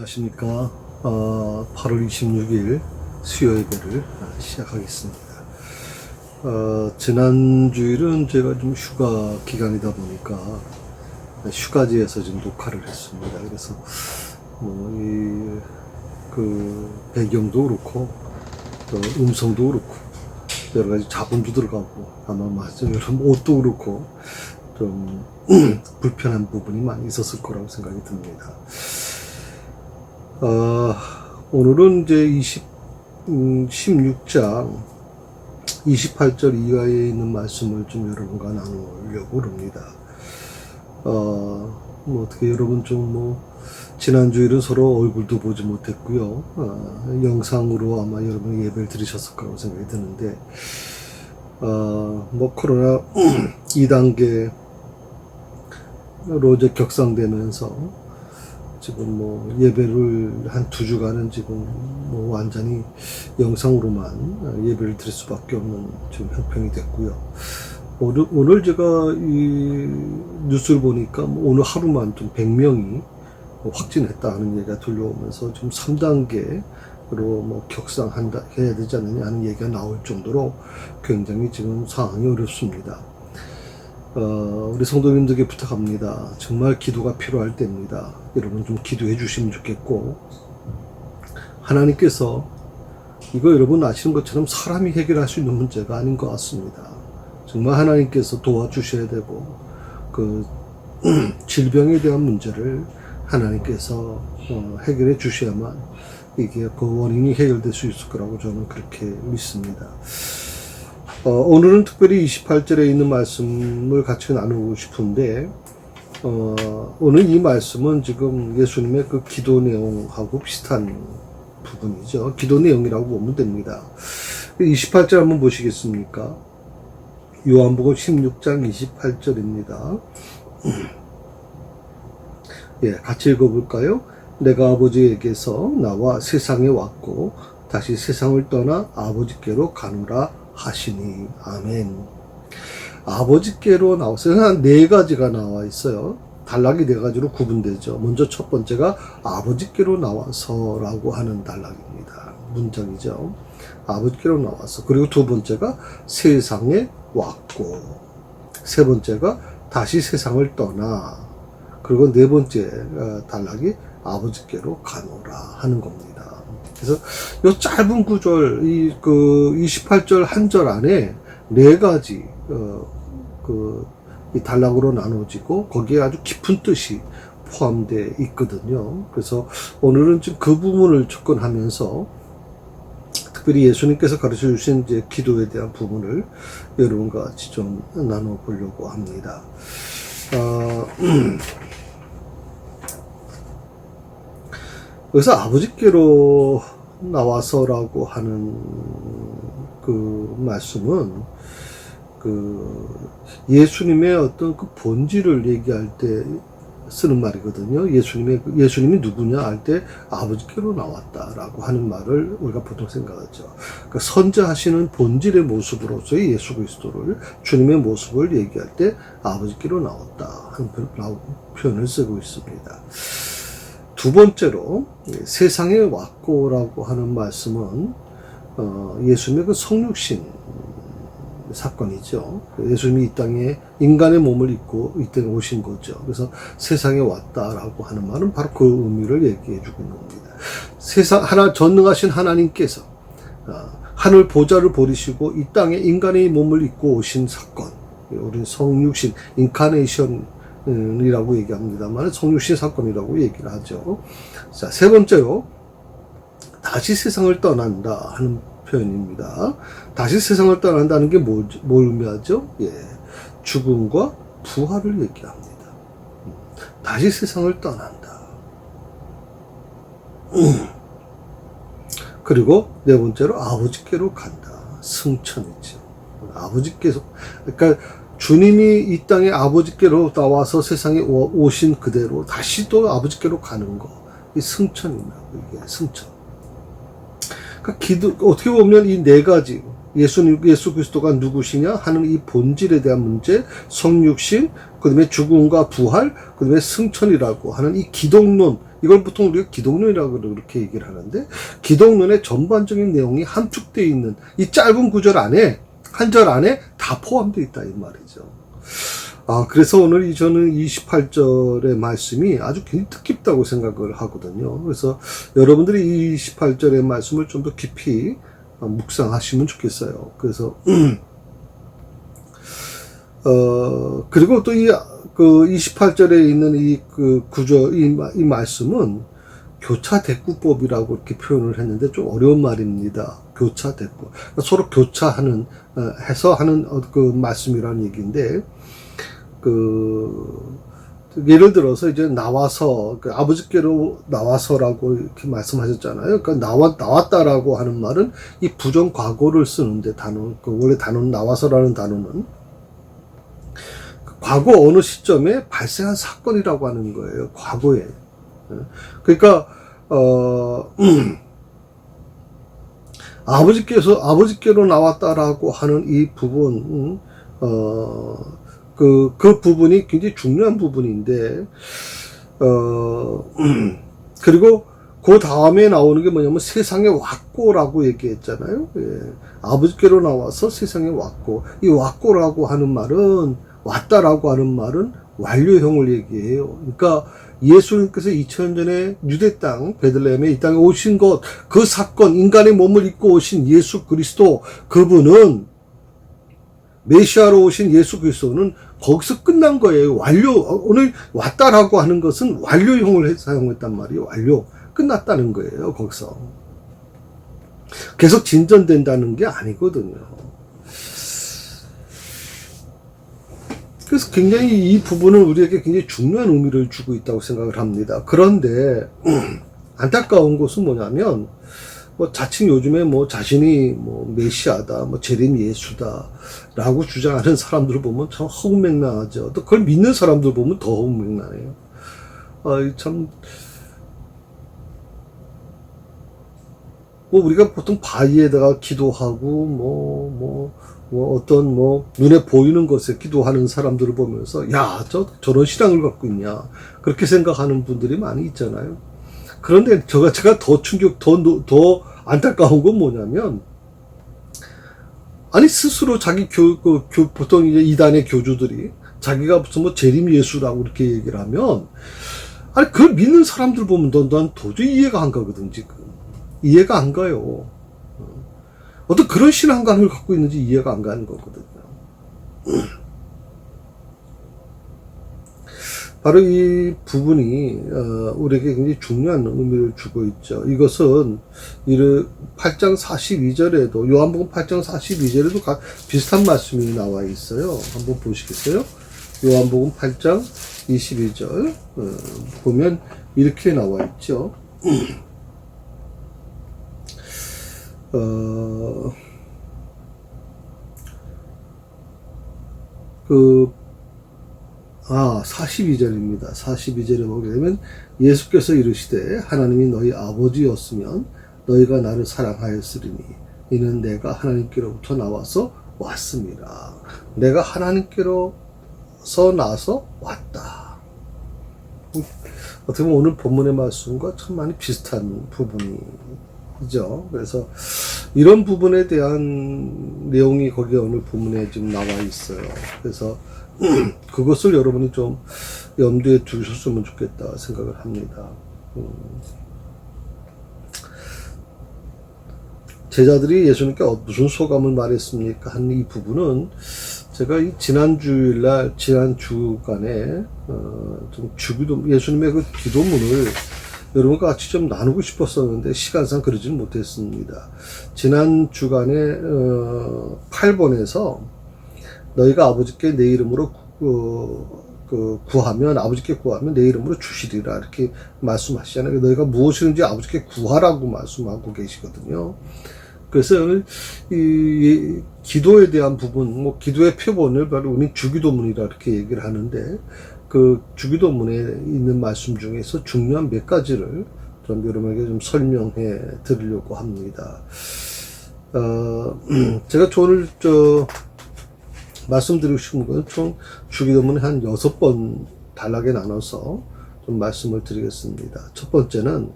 안녕하십니까. 8월 26일 수요 예배를 시작하겠습니다. 지난주일은 제가 좀 휴가 기간이다 보니까 휴가지에서 지금 녹화를 했습니다. 그래서 배경도 그렇고 또 음성도 그렇고 여러 가지 자본도 들어가고 아마 여러분 옷도 그렇고 좀 불편한 부분이 많이 있었을 거라고 생각이 듭니다. 오늘은 이제 16장 28절 이하에 있는 말씀을 좀 여러분과 나누려고 합니다. 어떻게 여러분 지난주일은 서로 얼굴도 보지 못했고요. 영상으로 아마 여러분이 예배를 들으셨을 거라고 생각이 드는데, 코로나 2단계로 이제 격상되면서 지금 예배를 한 2주간은 지금 완전히 영상으로만 예배를 드릴 수밖에 없는 지금 형편이 됐고요. 오늘 제가 이 뉴스를 보니까 오늘 하루만 좀 100명이 확진했다 하는 얘기가 들려오면서 좀 3단계로 격상해야 되지 않느냐 하는 얘기가 나올 정도로 굉장히 지금 상황이 어렵습니다. 우리 성도님들께 부탁합니다. 정말 기도가 필요할 때입니다. 여러분 좀 기도해 주시면 좋겠고, 하나님께서 이거 여러분 아시는 것처럼 사람이 해결할 수 있는 문제가 아닌 것 같습니다. 정말 하나님께서 도와주셔야 되고, 질병에 대한 문제를 하나님께서 해결해 주셔야만 이게 그 원인이 해결될 수 있을 거라고 저는 그렇게 믿습니다. 오늘은 특별히 28절에 있는 말씀을 같이 나누고 싶은데, 오늘 이 말씀은 지금 예수님의 그 기도 내용하고 비슷한 부분이죠. 기도 내용이라고 보면 됩니다. 28절 한번 보시겠습니까? 요한복음 16장 28절입니다. 예, 같이 읽어볼까요? 내가 아버지에게서 나와 세상에 왔고 다시 세상을 떠나 아버지께로 가노라 하시니. 아멘. 아버지께로 나왔어요. 한 4가지가 나와 있어요. 단락이 4가지로 구분되죠. 먼저 첫 번째가 아버지께로 나와서라고 하는 단락입니다. 문장이죠. 아버지께로 나와서. 그리고 두 번째가 세상에 왔고, 세 번째가 다시 세상을 떠나, 그리고 네 번째 단락이 아버지께로 가노라 하는 겁니다. 그래서 이 짧은 구절, 28절 한 절 안에 4가지, 이 단락으로 나눠지고, 거기에 아주 깊은 뜻이 포함되어 있거든요. 그래서 오늘은 지금 그 부분을 접근하면서, 특별히 예수님께서 가르쳐 주신 이제 기도에 대한 부분을 여러분과 같이 좀 나눠보려고 합니다. 여기서 아버지께로 나와서라고 하는 그 말씀은 예수님의 어떤 그 본질을 얘기할 때 쓰는 말이거든요. 예수님이 누구냐 할 때 아버지께로 나왔다라고 하는 말을 우리가 보통 생각하죠. 그러니까 선자하시는 본질의 모습으로서의 예수 그리스도를, 주님의 모습을 얘기할 때 아버지께로 나왔다 하는 표현을 쓰고 있습니다. 두 번째로 세상에 왔고라고 하는 말씀은 예수님의 그 성육신 사건이죠. 예수님이 이 땅에 인간의 몸을 입고 이 땅에 오신 거죠. 그래서 세상에 왔다라고 하는 말은 바로 그 의미를 얘기해 주고 있는 겁니다. 전능하신 하나님께서 하늘 보좌를 버리시고 이 땅에 인간의 몸을 입고 오신 사건, 우리는 성육신, 인카네이션이라고 얘기합니다만 성육신 사건이라고 얘기를 하죠. 자, 세 번째로 다시 세상을 떠난다 하는 표현입니다. 다시 세상을 떠난다는 게 뭘 의미하죠? 예, 죽음과 부활을 얘기합니다. 다시 세상을 떠난다. 그리고 네 번째로 아버지께로 간다. 승천이죠. 아버지께서, 그러니까 주님이 이 땅에 아버지께로 나와서 세상에 오신 그대로 다시 또 아버지께로 가는 거, 이 승천이라고, 이게 승천. 그러니까 어떻게 보면 이 4가지, 예수 그리스도가 누구시냐 하는 이 본질에 대한 문제, 성육신, 그 다음에 죽음과 부활, 그 다음에 승천이라고 하는 이 기독론, 이걸 보통 우리가 기독론이라고 그렇게 얘기를 하는데, 기독론의 전반적인 내용이 함축되어 있는 이 짧은 구절 안에, 한 절 안에 다 포함되어 있다, 이 말이죠. 그래서 오늘 저는 28절의 말씀이 아주 굉장히 뜻깊다고 생각을 하거든요. 그래서 여러분들이 이 28절의 말씀을 좀 더 깊이 묵상하시면 좋겠어요. 그래서, 그리고 또 그 28절에 있는 이 말씀은 교차 대꾸법이라고 이렇게 표현을 했는데 좀 어려운 말입니다. 교차 대꾸. 그러니까 서로 교차하는, 해서 하는 그 말씀이라는 얘기인데, 예를 들어서 이제 나와서, 아버지께로 나와서라고 이렇게 말씀하셨잖아요. 그러니까 나왔다라고 하는 말은 이 부정 과거를 쓰는데 원래 단어는 나와서라는 단어는 과거 어느 시점에 발생한 사건이라고 하는 거예요. 과거에. 그러니까, 아버지께로 나왔다라고 하는 이 부분, 그 부분이 굉장히 중요한 부분인데, 그리고 그 다음에 나오는 게 뭐냐면 세상에 왔고라고 얘기했잖아요. 예. 아버지께로 나와서 세상에 왔고, 이 왔고라고 하는 말은, 왔다라고 하는 말은 완료형을 얘기해요. 그러니까 예수님께서 2000년 전에 유대 땅, 베들레헴에 이 땅에 오신 것, 그 사건, 인간의 몸을 입고 오신 예수 그리스도, 그분은 메시아로 오신 예수 그리스도는 거기서 끝난 거예요. 오늘 왔다라고 하는 것은 완료형을 사용했단 말이에요. 완료. 끝났다는 거예요. 거기서. 계속 진전된다는 게 아니거든요. 그래서 굉장히 이 부분은 우리에게 굉장히 중요한 의미를 주고 있다고 생각을 합니다. 그런데 안타까운 것은 뭐냐면 자칭 요즘에 자신이 메시아다, 재림 예수다라고 주장하는 사람들을 보면 참 허무맹랑하죠. 또 그걸 믿는 사람들 보면 더 허무맹랑해요. 참 우리가 보통 바위에다가 기도하고 어떤 눈에 보이는 것에 기도하는 사람들을 보면서 저런 신앙을 갖고 있냐 그렇게 생각하는 분들이 많이 있잖아요. 그런데 제가 더 더 안타까운 건 뭐냐면, 아니 스스로 자기 보통 이제 이단의 교주들이 자기가 무슨 재림 예수라고 이렇게 얘기를 하면, 아니 그걸 믿는 사람들 보면 난 도저히 이해가 안 가거든. 지금 이해가 안 가요. 어떤 그런 신앙관을 갖고 있는지 이해가 안 가는 거거든요. 바로 이 부분이 우리에게 굉장히 중요한 의미를 주고 있죠. 이것은 8장 42절에도 요한복음 8장 42절에도 비슷한 말씀이 나와 있어요. 한번 보시겠어요? 요한복음 8장 22절 보면 이렇게 나와 있죠. 그 42절입니다. 42절에 보게 되면 예수께서 이르시되 하나님이 너희 아버지였으면 너희가 나를 사랑하였으리니 이는 내가 하나님께로부터 나와서 왔습니다. 내가 하나님께로서 나와서 왔다. 어떻게 보면 오늘 본문의 말씀과 참 많이 비슷한 부분이죠. 그래서 이런 부분에 대한 내용이 거기에 오늘 본문에 좀 나와 있어요. 그래서 그것을 여러분이 좀 염두에 두셨으면 좋겠다 생각을 합니다. 제자들이 예수님께 무슨 소감을 말했습니까? 한 이 부분은 제가 지난 주간에 좀 예수님의 그 기도문을 여러분과 같이 좀 나누고 싶었었는데 시간상 그러지는 못했습니다. 지난 주간에 8번에서 너희가 아버지께 내 이름으로 아버지께 구하면 내 이름으로 주시리라 이렇게 말씀하시잖아요. 너희가 무엇이든지 아버지께 구하라고 말씀하고 계시거든요. 그래서 이 기도에 대한 부분, 기도의 표본을 바로 우리 주기도문이라 이렇게 얘기를 하는데, 그 주기도문에 있는 말씀 중에서 중요한 몇 가지를 좀 여러분에게 좀 설명해 드리려고 합니다. 제가 오늘 말씀드리고 싶은 건 총 주기도문에 한 6번 단락에 나눠서 좀 말씀을 드리겠습니다. 첫 번째는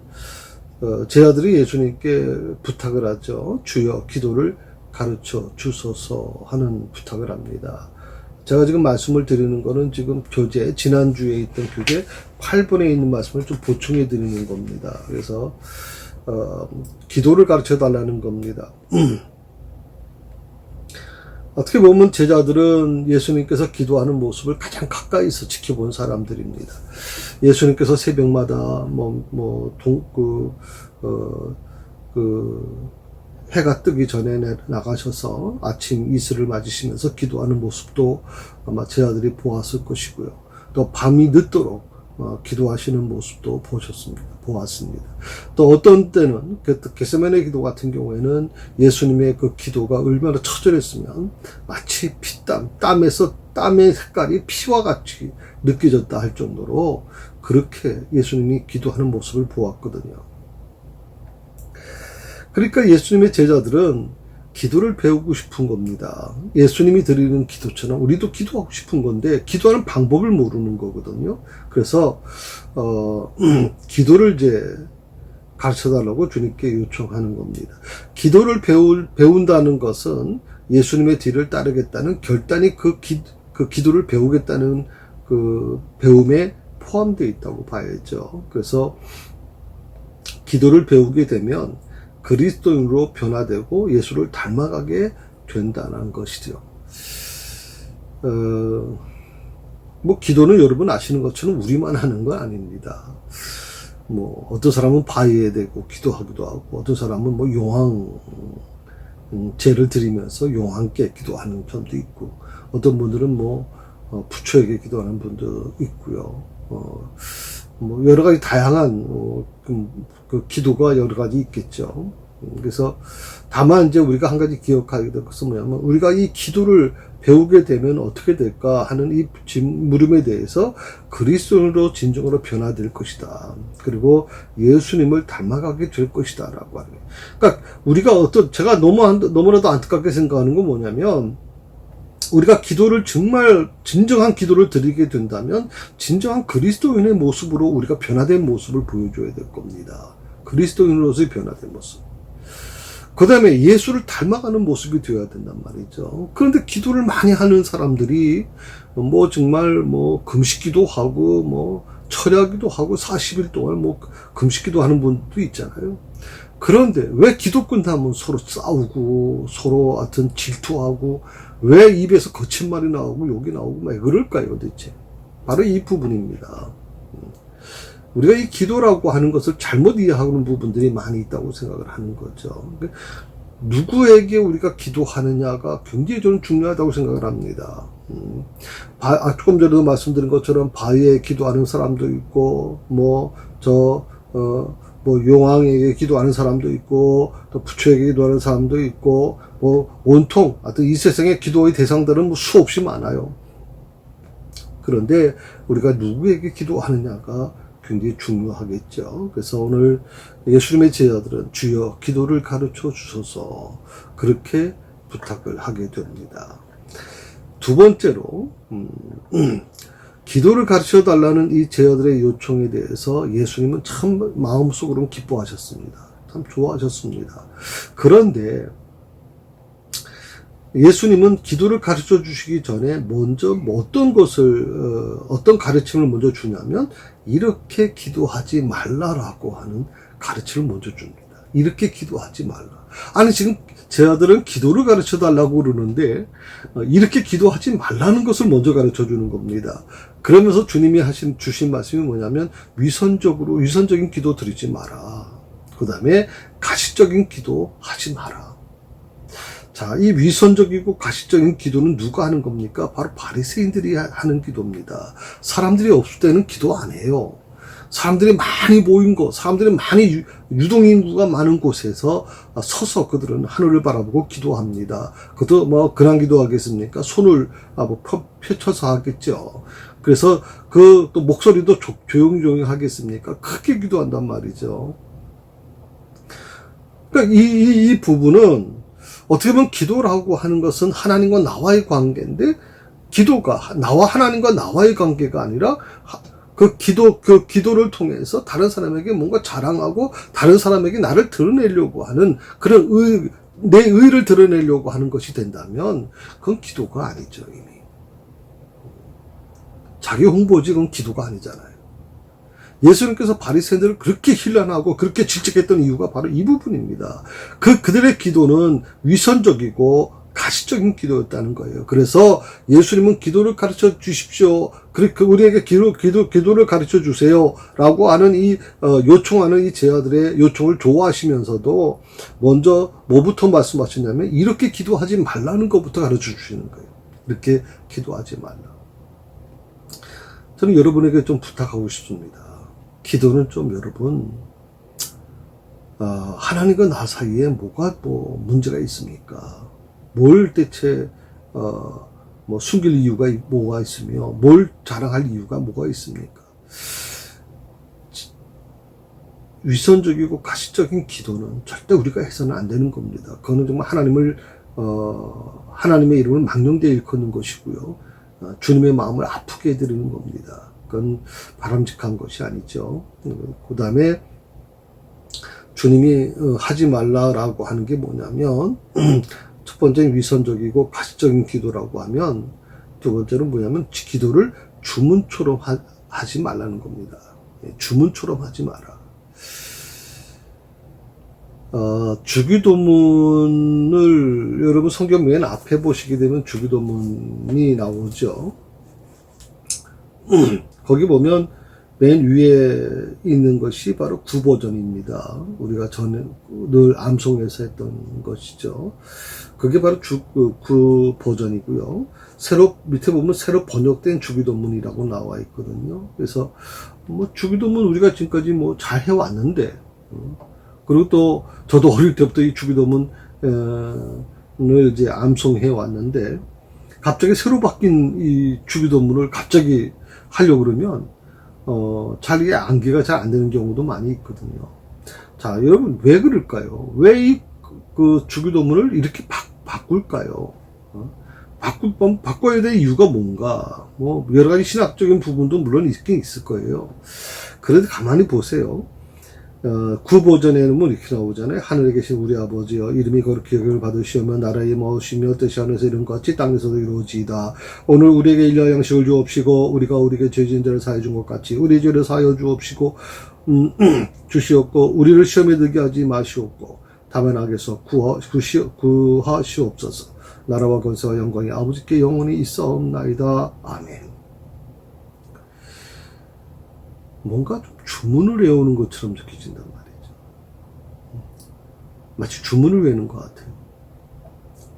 제자들이 예수님께 부탁을 하죠. 주여 기도를 가르쳐 주소서 하는 부탁을 합니다. 제가 지금 말씀을 드리는 거는 지금 교재, 지난주에 있던 교재 8번에 있는 말씀을 좀 보충해 드리는 겁니다. 그래서 기도를 가르쳐 달라는 겁니다. 어떻게 보면 제자들은 예수님께서 기도하는 모습을 가장 가까이서 지켜본 사람들입니다. 예수님께서 새벽마다 해가 뜨기 전에 나가셔서 아침 이슬을 맞으시면서 기도하는 모습도 아마 제자들이 보았을 것이고요. 또 밤이 늦도록 기도하시는 모습도 보았습니다. 또 어떤 때는 겟세마네 기도 같은 경우에는 예수님의 그 기도가 얼마나 처절했으면 마치 땀에서 땀의 색깔이 피와 같이 느껴졌다 할 정도로 그렇게 예수님이 기도하는 모습을 보았거든요. 그러니까 예수님의 제자들은 기도를 배우고 싶은 겁니다. 예수님이 드리는 기도처럼 우리도 기도하고 싶은 건데 기도하는 방법을 모르는 거거든요. 그래서 기도를 이제 가르쳐달라고 주님께 요청하는 겁니다. 기도를 배운다는 것은 예수님의 뒤를 따르겠다는 결단이 그 기도를 배우겠다는 그 배움에 포함되어 있다고 봐야죠. 그래서 기도를 배우게 되면 그리스도인으로 변화되고 예수를 닮아가게 된다는 것이죠. 기도는 여러분 아시는 것처럼 우리만 하는 건 아닙니다. 어떤 사람은 바위에 대고 기도하기도 하고, 어떤 사람은 제를 드리면서 용왕께 기도하는 편도 있고, 어떤 분들은 부처에게 기도하는 분도 있고요. 여러 가지 다양한 그 기도가 여러 가지 있겠죠. 그래서 다만 이제 우리가 한 가지 기억하게 될 것은 뭐냐면 우리가 이 기도를 배우게 되면 어떻게 될까 하는 이 물음에 대해서 그리스도인으로 진정으로 변화될 것이다. 그리고 예수님을 닮아가게 될 것이다 라고 하는 거예요. 그러니까 우리가 제가 너무나도 안타깝게 생각하는 건 뭐냐면 우리가 기도를 정말 진정한 기도를 드리게 된다면 진정한 그리스도인의 모습으로 우리가 변화된 모습을 보여줘야 될 겁니다. 그리스도인으로서의 변화된 모습. 그 다음에 예수를 닮아가는 모습이 되어야 된단 말이죠. 그런데 기도를 많이 하는 사람들이 정말 금식기도 하고 철야기도 하고 40일 동안 금식기도 하는 분도 있잖아요. 그런데 왜 기도 끝나면 서로 싸우고 서로 하여튼 질투하고 왜 입에서 거친 말이 나오고 욕이 나오고 왜 그럴까요 도대체? 바로 이 부분입니다. 우리가 이 기도라고 하는 것을 잘못 이해하는 부분들이 많이 있다고 생각을 하는 거죠. 누구에게 우리가 기도하느냐가 굉장히 저는 중요하다고 생각을 합니다. 조금 전에도 말씀드린 것처럼 바위에 기도하는 사람도 있고, 용왕에게 기도하는 사람도 있고, 또 부처에게 기도하는 사람도 있고, 온통, 하여튼 이 세상의 기도의 대상들은 수없이 많아요. 그런데 우리가 누구에게 기도하느냐가 굉장히 중요하겠죠. 그래서 오늘 예수님의 제자들은 주여 기도를 가르쳐 주소서 그렇게 부탁을 하게 됩니다. 두 번째로 기도를 가르쳐 달라는 이 제자들의 요청에 대해서 예수님은 참 마음속으로는 기뻐하셨습니다. 참 좋아하셨습니다. 그런데 예수님은 기도를 가르쳐 주시기 전에 먼저 어떤 가르침을 먼저 주냐면 이렇게 기도하지 말라라고 하는 가르침을 먼저 줍니다. 이렇게 기도하지 말라. 아니 지금 제자들은 기도를 가르쳐 달라고 그러는데 이렇게 기도하지 말라는 것을 먼저 가르쳐 주는 겁니다. 그러면서 주님이 주신 말씀이 뭐냐면 위선적인 기도 드리지 마라. 그 다음에 가시적인 기도 하지 마라. 자, 이 위선적이고 가시적인 기도는 누가 하는 겁니까? 바로 바리새인들이 하는 기도입니다. 사람들이 없을 때는 기도 안 해요. 사람들이 많이 모인 사람들이 많이 유동인구가 많은 곳에서 서서 그들은 하늘을 바라보고 기도합니다. 그것도 근한 기도하겠습니까? 손을 펼쳐서 하겠죠. 그래서 또 목소리도 조용조용히 하겠습니까? 크게 기도한단 말이죠. 그러니까 이 부분은 어떻게 보면 기도라고 하는 것은 하나님과 나와의 관계인데, 기도가 나와 하나님과 나와의 관계가 아니라 그 기도를 통해서 다른 사람에게 뭔가 자랑하고 다른 사람에게 나를 드러내려고 하는 그런 내 의를 드러내려고 하는 것이 된다면 그건 기도가 아니죠. 이미 자기 홍보지, 그건 기도가 아니잖아요. 예수님께서 바리새인들을 그렇게 힐난하고 그렇게 질책했던 이유가 바로 이 부분입니다. 그들의 기도는 위선적이고 가시적인 기도였다는 거예요. 그래서 예수님은 기도를 가르쳐 주십시오. 우리에게 기도를 가르쳐 주세요. 라고 하는 요청하는 이 제자들의 요청을 좋아하시면서도 먼저 뭐부터 말씀하시냐면 이렇게 기도하지 말라는 것부터 가르쳐 주시는 거예요. 이렇게 기도하지 말라. 저는 여러분에게 좀 부탁하고 싶습니다. 기도는 좀 여러분, 하나님과 나 사이에 뭐가 문제가 있습니까? 뭘 대체, 숨길 이유가 뭐가 있으며, 뭘 자랑할 이유가 뭐가 있습니까? 위선적이고 가시적인 기도는 절대 우리가 해서는 안 되는 겁니다. 그거는 정말 하나님의 이름을 망령되이 일컫는 것이고요. 주님의 마음을 아프게 해드리는 겁니다. 그건 바람직한 것이 아니죠. 그 다음에 주님이 하지 말라라고 하는 게 뭐냐면 첫 번째는 위선적이고 가시적인 기도라고 하면 두 번째는 뭐냐면 기도를 주문처럼 하지 말라는 겁니다. 주문처럼 하지 마라. 주기도문을 여러분 성경 맨 앞에 보시게 되면 주기도문이 나오죠. 거기 보면 맨 위에 있는 것이 바로 구버전입니다. 우리가 전에 늘 암송해서 했던 것이죠. 그게 바로 구버전이고요. 밑에 보면 새로 번역된 주기도문이라고 나와 있거든요. 그래서 주기도문 우리가 지금까지 잘 해왔는데, 그리고 또 저도 어릴 때부터 이 주기도문을 이제 암송해 왔는데, 갑자기 새로 바뀐 이 주기도문을 갑자기 하려고 그러면 자기의 암기가 잘 안 되는 경우도 많이 있거든요. 자, 여러분 왜 그럴까요? 왜 그 주기도문을 이렇게 바꿀까요? 바꿔야 될 이유가 뭔가? 여러 가지 신학적인 부분도 물론 있긴 있을 거예요. 그래도 가만히 보세요. 구버전에는 이렇게 나오잖아요. 하늘에 계신 우리 아버지여, 이름이 거룩히 여김을 받으시오며 나라의 마으시며 뜻이 하늘에서 이룬 것 같이 땅에서도 이루어지이다. 오늘 우리에게 일용할 양식을 주옵시고 우리가 우리에게 죄진 자를 사해 준 것 같이 우리 죄를 사하여 주옵시고 주시옵고 우리를 시험에 들게 하지 마시옵고 다만 악에서 구하시옵소서. 나라와 권세와 영광이 아버지께 영원히 있사옵나이다. 아멘. 뭔가 좀 주문을 외우는 것처럼 느껴진단 말이죠. 마치 주문을 외우는 것 같아요.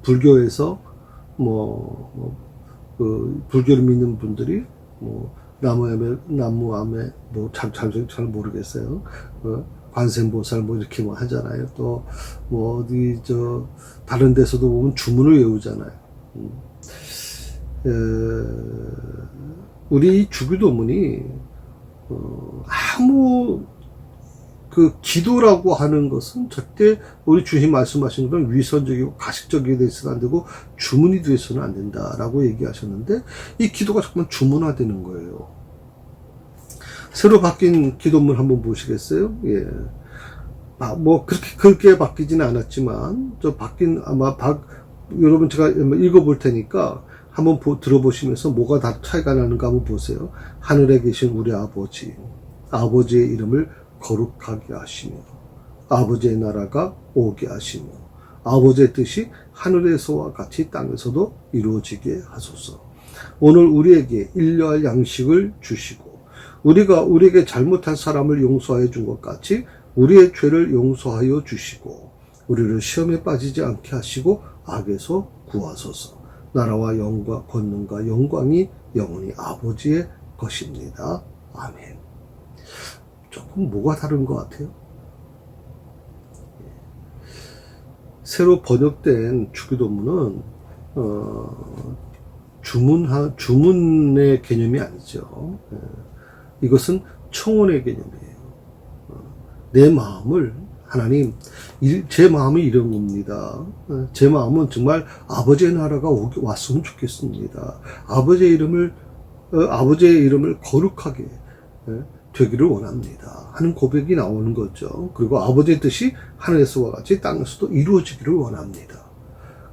불교에서 불교를 믿는 분들이 나무암에 잘 모르겠어요. 관세음보살 이렇게 하잖아요. 또 어디 다른 데서도 보면 주문을 외우잖아요. 우리 주기도문이 기도라고 하는 것은 절대 우리 주님 말씀하신 것처럼 위선적이고 가식적이 되어서는 안 되고 주문이 되어서는 안 된다라고 얘기하셨는데, 이 기도가 정말 주문화되는 거예요. 새로 바뀐 기도문 한번 보시겠어요? 예. 그렇게 바뀌지는 않았지만, 여러분 제가 읽어볼 테니까 한번 들어보시면서 뭐가 다 차이가 나는가 한번 보세요. 하늘에 계신 우리 아버지, 아버지의 이름을 거룩하게 하시며 아버지의 나라가 오게 하시며 아버지의 뜻이 하늘에서와 같이 땅에서도 이루어지게 하소서. 오늘 우리에게 일용할 양식을 주시고 우리가 우리에게 잘못한 사람을 용서하여 준 것 같이 우리의 죄를 용서하여 주시고 우리를 시험에 빠지지 않게 하시고 악에서 구하소서. 나라와 영광, 권능과 영광이 영원히 아버지의 것입니다. 아멘. 조금 뭐가 다른 것 같아요? 새로 번역된 주기도문은 주문의 개념이 아니죠. 이것은 청혼의 개념이에요. 내 마음을 하나님, 제 마음이 이런 겁니다. 제 마음은 정말 아버지의 나라가 왔으면 좋겠습니다. 아버지의 이름을 거룩하게 되기를 원합니다. 하는 고백이 나오는 거죠. 그리고 아버지의 뜻이 하늘에서와 같이 땅에서도 이루어지기를 원합니다.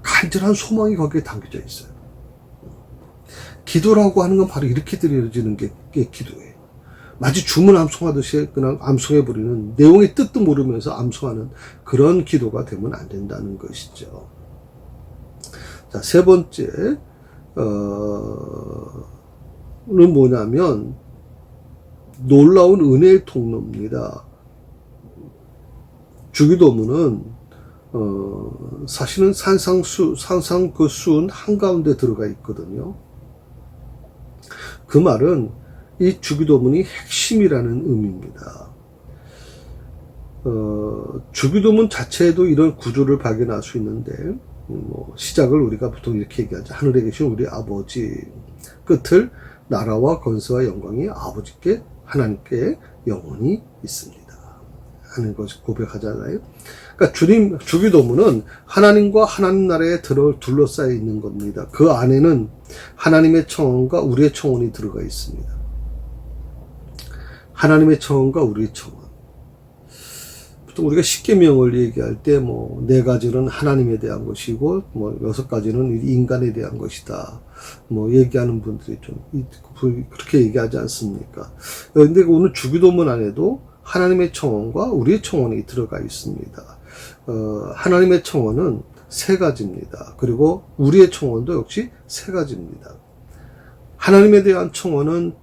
간절한 소망이 거기에 담겨져 있어요. 기도라고 하는 건 바로 이렇게 드려지는 게 기도예요. 마치 주문 암송하듯이 그냥 암송해버리는, 내용의 뜻도 모르면서 암송하는 그런 기도가 되면 안 된다는 것이죠. 자, 세 번째, 는 뭐냐면, 놀라운 은혜의 통로입니다. 주기도문은, 사실은 산상 그 수은 한가운데 들어가 있거든요. 그 말은 이 주기도문이 핵심이라는 의미입니다. 주기도문 자체에도 이런 구조를 발견할 수 있는데, 시작을 우리가 보통 이렇게 얘기하죠. 하늘에 계신 우리 아버지, 끝을 나라와 권세와 영광이 아버지께, 하나님께 영원히 있습니다 하는 것을 고백하잖아요. 그러니까 주기도문은 하나님과 하나님 나라에 둘러싸여 있는 겁니다. 그 안에는 하나님의 청원과 우리의 청원이 들어가 있습니다. 하나님의 청원과 우리의 청원. 보통 우리가 십계명을 얘기할 때 네 가지는 하나님에 대한 것이고 6가지는 인간에 대한 것이다. 얘기하는 분들이 좀 그렇게 얘기하지 않습니까? 근데 오늘 주기도문 안에도 하나님의 청원과 우리의 청원이 들어가 있습니다. 하나님의 청원은 3가지입니다. 그리고 우리의 청원도 역시 3가지입니다. 하나님에 대한 청원은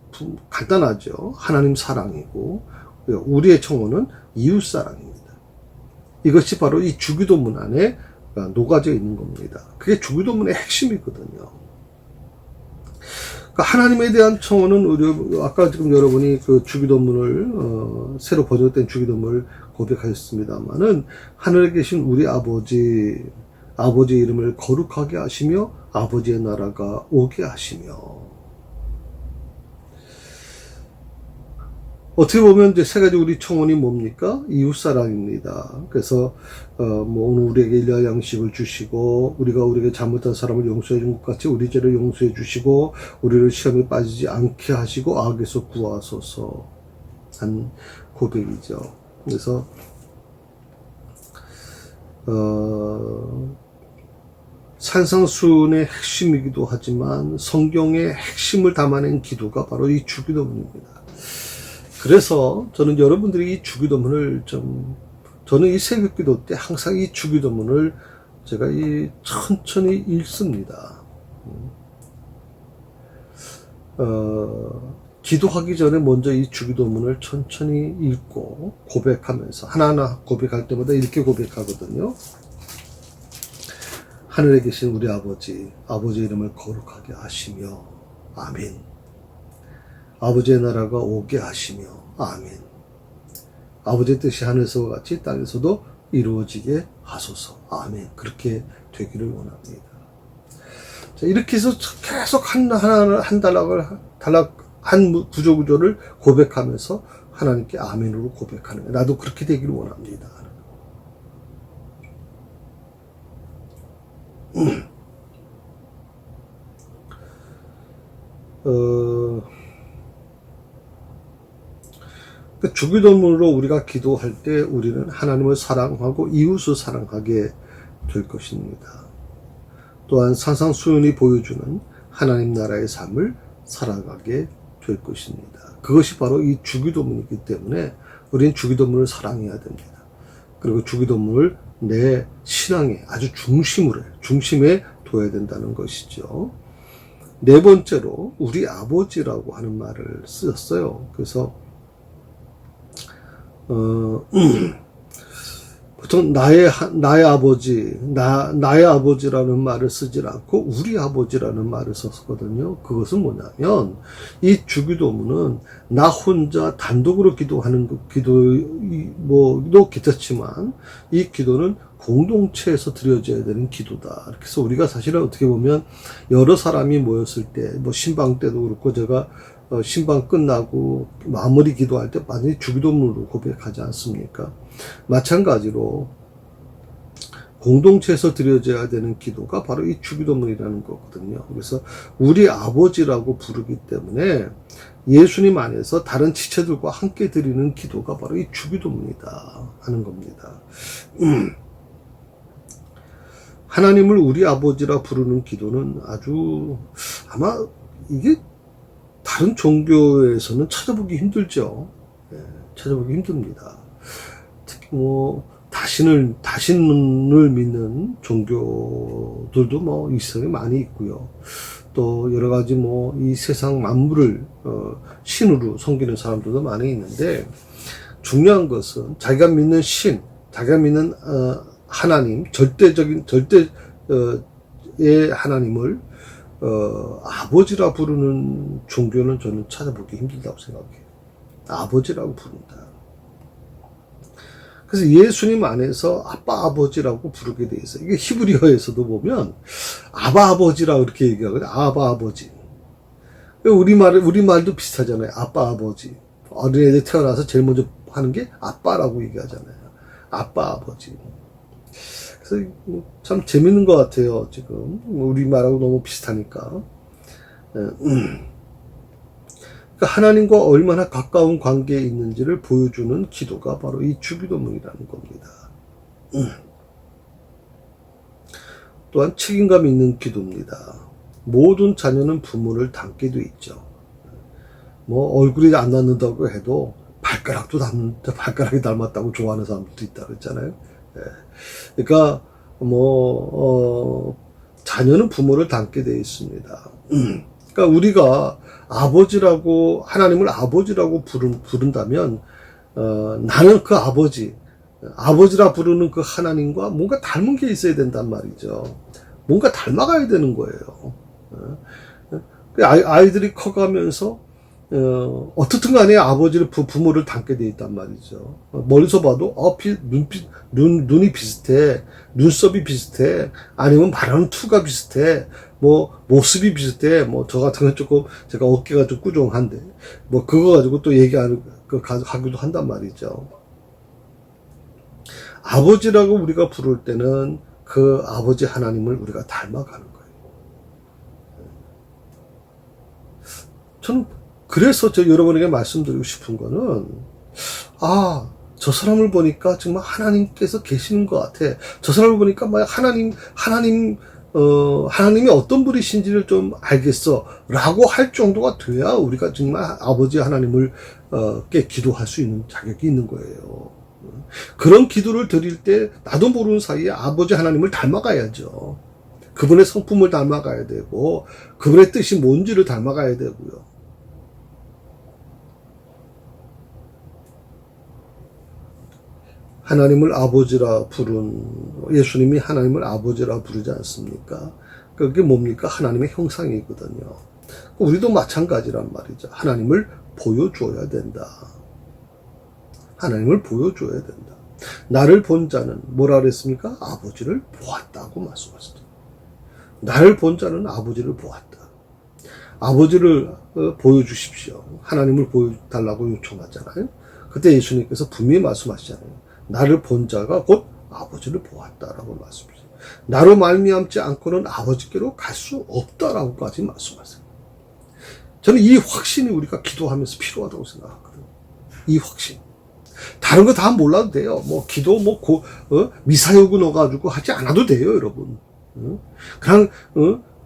간단하죠. 하나님 사랑이고, 우리의 청원은 이웃 사랑입니다. 이것이 바로 이 주기도문 안에 녹아져 있는 겁니다. 그게 주기도문의 핵심이거든요. 그러니까 하나님에 대한 청원은 아까 지금 여러분이 그 주기도문을 새로 번역된 주기도문을 고백하셨습니다만은, 하늘에 계신 우리 아버지의 이름을 거룩하게 하시며 아버지의 나라가 오게 하시며. 어떻게 보면 이제 3가지 우리 청원이 뭡니까? 이웃사랑입니다. 그래서 오늘 우리에게 일용할 양식을 주시고, 우리에게 잘못한 사람을 용서해 준 것 같이 우리 죄를 용서해 주시고, 우리를 시험에 빠지지 않게 하시고 악에서 구하소서 한 고백이죠. 그래서 산상수훈의 핵심이기도 하지만 성경의 핵심을 담아낸 기도가 바로 이 주기도문입니다. 그래서 저는 여러분들이 이 주기도문을 저는 이 새벽기도 때 항상 이 주기도문을 제가 천천히 읽습니다. 기도하기 전에 먼저 이 주기도문을 천천히 읽고 고백하면서, 하나하나 고백할 때마다 이렇게 고백하거든요. 하늘에 계신 우리 아버지 이름을 거룩하게 하시며 아멘. 아버지의 나라가 오게 하시며 아멘. 아버지의 뜻이 하늘에서와 같이 땅에서도 이루어지게 하소서 아멘. 그렇게 되기를 원합니다. 자, 이렇게 해서 계속 한 구조를 고백하면서 하나님께 아멘으로 고백하는 거예요. 나도 그렇게 되기를 원합니다. 주기도문으로 우리가 기도할 때 우리는 하나님을 사랑하고 이웃을 사랑하게 될 것입니다. 또한 산상수훈이 보여주는 하나님 나라의 삶을 살아가게 될 것입니다. 그것이 바로 이 주기도문이기 때문에 우리는 주기도문을 사랑해야 됩니다. 그리고 주기도문을 내 신앙의 아주 중심에 둬야 된다는 것이죠. 4번째로 우리 아버지라고 하는 말을 쓰셨어요. 그래서 보통 나의 아버지라는 말을 쓰질 않고 우리 아버지라는 말을 썼거든요. 그것은 뭐냐면 이 주기도문은 나 혼자 단독으로 기도하는 기도도 괜찮지만 이 기도는 공동체에서 드려져야 되는 기도다. 그래서 우리가 사실은 어떻게 보면 여러 사람이 모였을 때, 신방 때도 그렇고 제가 신방 끝나고 마무리 기도할 때 완전히 주기도문으로 고백하지 않습니까? 마찬가지로 공동체에서 드려져야 되는 기도가 바로 이 주기도문이라는 거거든요. 그래서 우리 아버지라고 부르기 때문에 예수님 안에서 다른 지체들과 함께 드리는 기도가 바로 이 주기도문이다 하는 겁니다. 하나님을 우리 아버지라 부르는 기도는 아주 아마 이게 다른 종교에서는 찾아보기 힘들죠. 찾아보기 힘듭니다. 특히 다신을 믿는 종교들도 이 세상에 많이 있고요. 또 여러 가지 이 세상 만물을 신으로 섬기는 사람들도 많이 있는데, 중요한 것은 자기가 믿는 신, 자기가 믿는 하나님, 절대의 하나님을 아버지라 부르는 종교는 저는 찾아보기 힘들다고 생각해요. 아버지라고 부른다. 그래서 예수님 안에서 아빠 아버지라고 부르게 돼 있어요. 이게 히브리어에서도 보면 아바 아버지라고 이렇게 얘기하거든요. 아바 아버지. 우리말도 비슷하잖아요. 아빠 아버지. 어린애들 태어나서 제일 먼저 하는 게 아빠라고 얘기하잖아요. 아빠 아버지. 그래서 참 재밌는 것 같아요. 지금 우리말하고 너무 비슷하니까. 그러니까 하나님과 얼마나 가까운 관계에 있는지를 보여주는 기도가 바로 이 주기도문이라는 겁니다. 또한 책임감 있는 기도입니다. 모든 자녀는 부모를 닮게 돼 있죠. 얼굴이 안 닮는다고 해도 발가락이 닮았다고 좋아하는 사람들도 있다 그랬잖아요. 그러니까 자녀는 부모를 닮게 돼 있습니다. 그러니까 우리가 하나님을 아버지라고 부른다면, 나는 그 아버지라 부르는 그 하나님과 뭔가 닮은 게 있어야 된단 말이죠. 뭔가 닮아가야 되는 거예요. 아이들이 커가면서, 어떻든 간에 부모를 닮게 돼 있단 말이죠. 멀리서 봐도, 눈이 비슷해, 눈썹이 비슷해, 아니면 말하는 투가 비슷해, 모습이 비슷해, 저 같은 건 조금, 제가 어깨가 좀 꾸중한데, 그거 가지고 또 하기도 한단 말이죠. 아버지라고 우리가 부를 때는 그 아버지 하나님을 우리가 닮아가는 거예요. 저는 그래서 여러분에게 말씀드리고 싶은 거는, 저 사람을 보니까 정말 하나님께서 계시는 것 같아. 저 사람을 보니까 하나님이 어떤 분이신지를 좀 알겠어. 라고 할 정도가 돼야 우리가 정말 아버지 하나님을, 기도할 수 있는 자격이 있는 거예요. 그런 기도를 드릴 때 나도 모르는 사이에 아버지 하나님을 닮아가야죠. 그분의 성품을 닮아가야 되고, 그분의 뜻이 뭔지를 닮아가야 되고요. 하나님을 아버지라 예수님이 하나님을 아버지라 부르지 않습니까? 그게 뭡니까? 하나님의 형상이거든요. 우리도 마찬가지란 말이죠. 하나님을 보여줘야 된다. 하나님을 보여줘야 된다. 나를 본 자는 뭐라 그랬습니까? 아버지를 보았다고 말씀하셨죠. 나를 본 자는 아버지를 보았다. 아버지를 보여주십시오. 하나님을 보여달라고 요청하잖아요. 그때 예수님께서 분명히 말씀하시잖아요. 나를 본 자가 곧 아버지를 보았다라고 말씀하세요. 나로 말미암지 않고는 아버지께로 갈 수 없다라고까지 말씀하세요. 저는 이 확신이 우리가 기도하면서 필요하다고 생각하거든요. 이 확신. 다른 거 다 몰라도 돼요. 기도, 미사여구 넣어가지고 하지 않아도 돼요, 여러분. 그냥,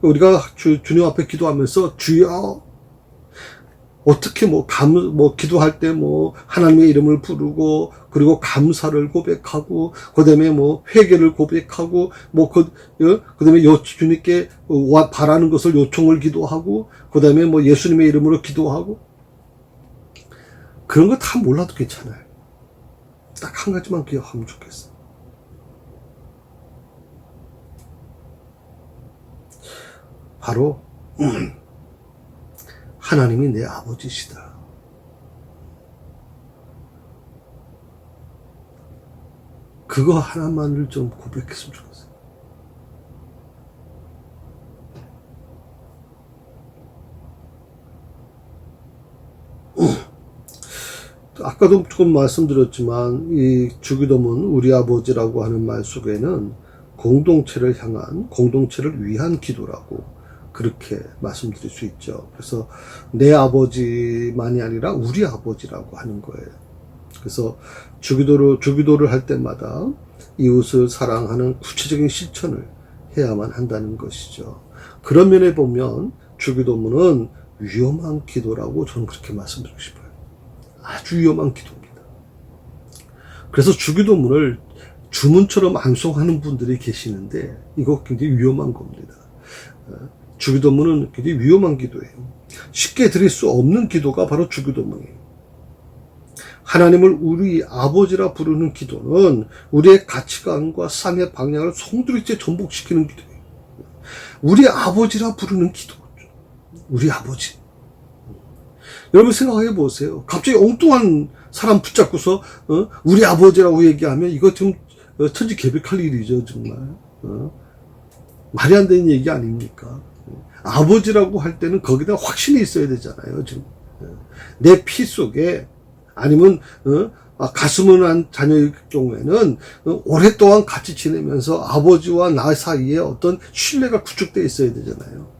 우리가 주님 앞에 기도하면서 주여, 어떻게 기도할 때 하나님의 이름을 부르고, 그리고 감사를 고백하고, 그 다음에 회개를 고백하고, 그 다음에 주님께 바라는 것을 요청을 기도하고, 그 다음에 예수님의 이름으로 기도하고, 그런 거 다 몰라도 괜찮아요. 딱 한 가지만 기억하면 좋겠어. 바로, 하나님이 내 아버지시다. 그거 하나만을 좀 고백했으면 좋겠어요. 아까도 조금 말씀드렸지만 이 주기도문 우리 아버지라고 하는 말 속에는 공동체를 향한, 공동체를 위한 기도라고 그렇게 말씀드릴 수 있죠. 그래서 내 아버지만이 아니라 우리 아버지라고 하는 거예요. 그래서 주기도를 할 때마다 이웃을 사랑하는 구체적인 실천을 해야만 한다는 것이죠. 그런 면에 보면 주기도문은 위험한 기도라고 저는 그렇게 말씀드리고 싶어요. 아주 위험한 기도입니다. 그래서 주기도문을 주문처럼 암송하는 분들이 계시는데 이거 굉장히 위험한 겁니다. 주기도문은 굉장히 위험한 기도예요. 쉽게 드릴 수 없는 기도가 바로 주기도문이에요. 하나님을 우리 아버지라 부르는 기도는 우리의 가치관과 삶의 방향을 송두리째 전복시키는 기도예요. 우리 아버지라 부르는 기도. 우리 아버지. 여러분 생각해 보세요. 갑자기 엉뚱한 사람 붙잡고서 우리 아버지라고 얘기하면 이거 좀 천지개벽할 일이죠, 정말. 말이 안 되는 얘기 아닙니까? 아버지라고 할 때는 거기다 확신이 있어야 되잖아요, 지금. 내 피 속에 아니면 가슴을 한 자녀일 경우에는 오랫동안 같이 지내면서 아버지와 나 사이에 어떤 신뢰가 구축되어 있어야 되잖아요.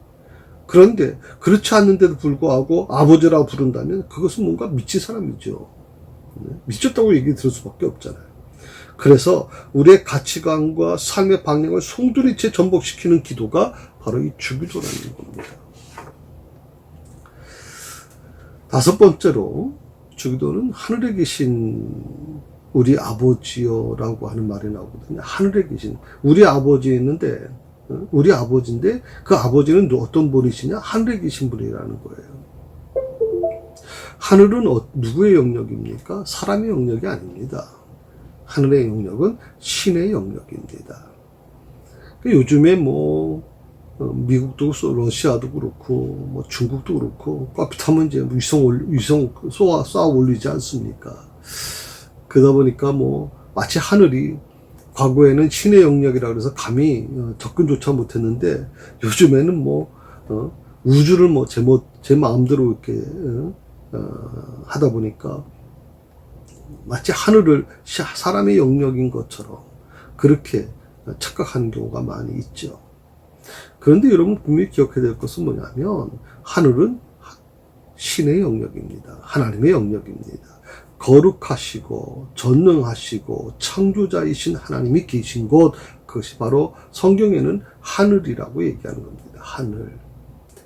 그런데 그렇지 않는데도 불구하고 아버지라고 부른다면 그것은 뭔가 미친 사람이죠. 미쳤다고 얘기 들을 수밖에 없잖아요. 그래서 우리의 가치관과 삶의 방향을 송두리째 전복시키는 기도가 바로 이 주기도라는 겁니다. 다섯 번째로 주기도는 하늘에 계신 우리 아버지여라고 하는 말이 나오거든요. 하늘에 계신 우리 아버지 있는데 우리 아버지인데 그 아버지는 어떤 분이시냐? 하늘에 계신 분이라는 거예요. 하늘은 누구의 영역입니까? 사람의 영역이 아닙니다. 하늘의 영역은 신의 영역입니다. 요즘에 미국도 러시아도 그렇고 중국도 그렇고 꽈빗하면 이제 위성 쏘아 올리지 않습니까? 그러다 보니까 마치 하늘이 과거에는 신의 영역이라 그래서 감히 접근조차 못했는데 요즘에는 우주를 제 마음대로 이렇게 하다 보니까 마치 하늘을 사람의 영역인 것처럼 그렇게 착각하는 경우가 많이 있죠. 그런데 여러분 분명히 기억해야 될 것은 뭐냐면 하늘은 신의 영역입니다. 하나님의 영역입니다. 거룩하시고 전능하시고 창조자이신 하나님이 계신 곳, 그것이 바로 성경에는 하늘이라고 얘기하는 겁니다. 하늘.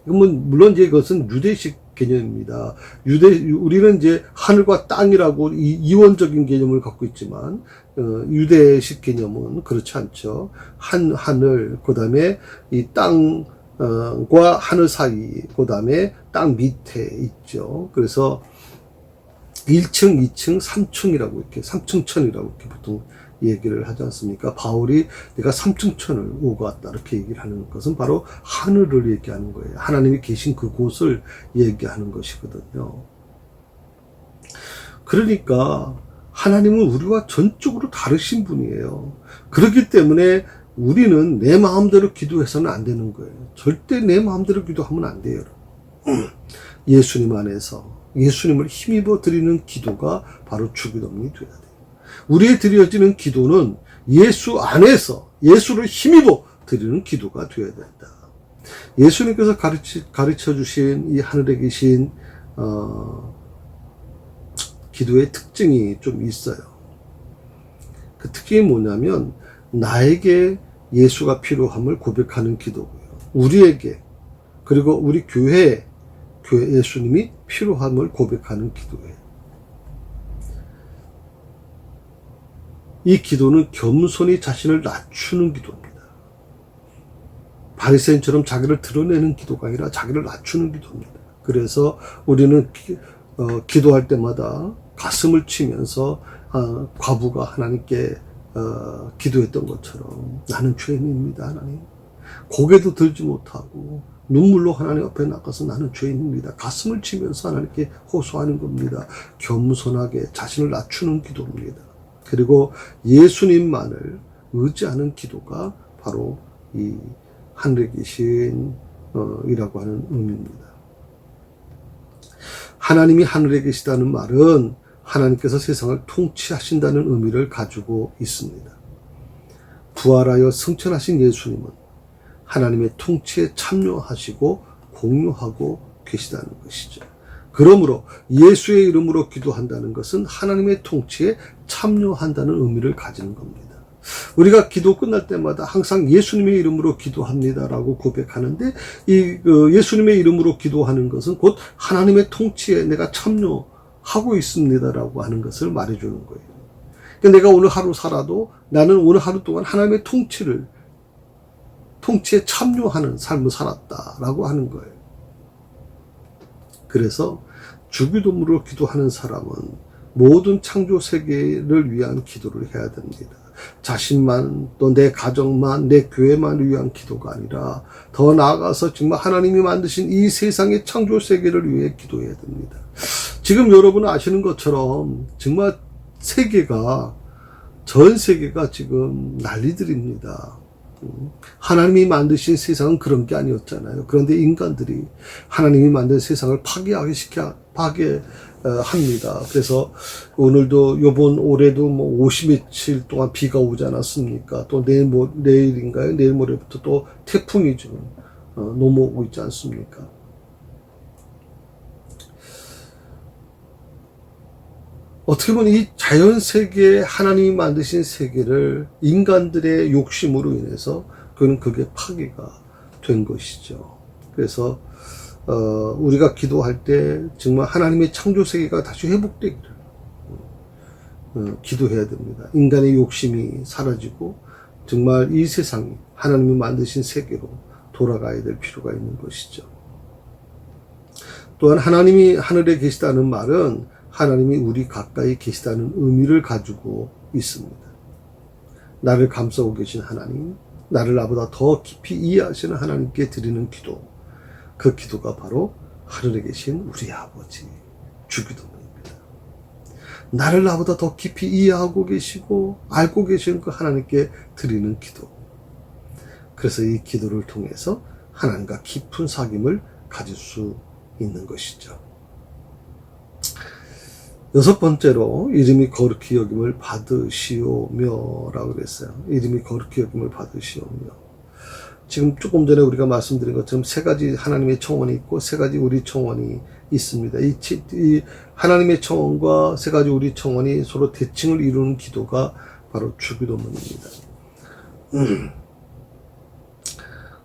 물론 이제 이것은 유대식 개념입니다. 우리는 이제 하늘과 땅이라고 이원적인 개념을 갖고 있지만, 유대식 개념은 그렇지 않죠. 하늘, 그 다음에 이 땅과 하늘 사이, 그 다음에 땅 밑에 있죠. 그래서 1층, 2층, 3층이라고 이렇게 3층천이라고 이렇게 보통 얘기를 하지 않습니까? 바울이 내가 3층천을 오고 왔다 이렇게 얘기를 하는 것은 바로 하늘을 얘기하는 거예요. 하나님이 계신 그곳을 얘기하는 것이거든요. 그러니까 하나님은 우리와 전적으로 다르신 분이에요. 그렇기 때문에 우리는 내 마음대로 기도해서는 안 되는 거예요. 절대 내 마음대로 기도하면 안 돼요. 예수님 안에서 예수님을 힘입어 드리는 기도가 바로 주기도문이 되어야 돼요. 우리의 드려지는 기도는 예수 안에서 예수를 힘입어 드리는 기도가 되어야 된다. 예수님께서 가르쳐 주신 이 하늘에 계신 기도의 특징이 좀 있어요. 그 특징이 뭐냐면 나에게 예수가 필요함을 고백하는 기도고요. 우리에게 그리고 우리 교회 예수님이 필요함을 고백하는 기도예요. 이 기도는 겸손히 자신을 낮추는 기도입니다. 바리새인처럼 자기를 드러내는 기도가 아니라 자기를 낮추는 기도입니다. 그래서 우리는 기도할 때마다 가슴을 치면서 과부가 하나님께 기도했던 것처럼 나는 죄인입니다, 하나님. 고개도 들지 못하고 눈물로 하나님 앞에 나가서 나는 죄인입니다. 가슴을 치면서 하나님께 호소하는 겁니다. 겸손하게 자신을 낮추는 기도입니다. 그리고 예수님만을 의지하는 기도가 바로 이 하늘에 계신 이라고 하는 의미입니다. 하나님이 하늘에 계시다는 말은 하나님께서 세상을 통치하신다는 의미를 가지고 있습니다. 부활하여 승천하신 예수님은 하나님의 통치에 참여하시고 공유하고 계시다는 것이죠. 그러므로 예수의 이름으로 기도한다는 것은 하나님의 통치에 참여한다는 의미를 가지는 겁니다. 우리가 기도 끝날 때마다 항상 예수님의 이름으로 기도합니다라고 고백하는데, 이 예수님의 이름으로 기도하는 것은 곧 하나님의 통치에 내가 참여하고 있습니다라고 하는 것을 말해주는 거예요. 그러니까 내가 오늘 하루 살아도 나는 오늘 하루 동안 하나님의 통치에 참여하는 삶을 살았다라고 하는 거예요. 그래서 주기도문으로 기도하는 사람은 모든 창조 세계를 위한 기도를 해야 됩니다. 자신만, 또 내 가정만, 내 교회만 위한 기도가 아니라 더 나아가서 정말 하나님이 만드신 이 세상의 창조 세계를 위해 기도해야 됩니다. 지금 여러분은 아시는 것처럼 정말 전 세계가 지금 난리들입니다. 하나님이 만드신 세상은 그런 게 아니었잖아요. 그런데 인간들이 하나님이 만든 세상을 파괴합니다. 그래서 오늘도 올해도 50며칠 동안 비가 오지 않았습니까? 또 내일인가요? 내일 모레부터 또 태풍이 지금 넘어오고 있지 않습니까? 어떻게 보면 이 자연 세계에 하나님이 만드신 세계를 인간들의 욕심으로 인해서 그게 파괴가 된 것이죠. 그래서 우리가 기도할 때 정말 하나님의 창조 세계가 다시 회복되기를 기도해야 됩니다. 인간의 욕심이 사라지고 정말 이 세상이 하나님이 만드신 세계로 돌아가야 될 필요가 있는 것이죠. 또한 하나님이 하늘에 계시다는 말은 하나님이 우리 가까이 계시다는 의미를 가지고 있습니다. 나를 감싸고 계신 하나님, 나를 나보다 더 깊이 이해하시는 하나님께 드리는 기도, 그 기도가 바로 하늘에 계신 우리 아버지 주기도문입니다. 나를 나보다 더 깊이 이해하고 계시고 알고 계시는 그 하나님께 드리는 기도. 그래서 이 기도를 통해서 하나님과 깊은 사귐을 가질 수 있는 것이죠. 여섯 번째로 이름이 거룩히 여김을 받으시오며 라고 그랬어요. 이름이 거룩히 여김을 받으시오며. 지금 조금 전에 우리가 말씀드린 것처럼 세 가지 하나님의 청원이 있고 세 가지 우리 청원이 있습니다. 이 하나님의 청원과 세 가지 우리 청원이 서로 대칭을 이루는 기도가 바로 주기도문입니다.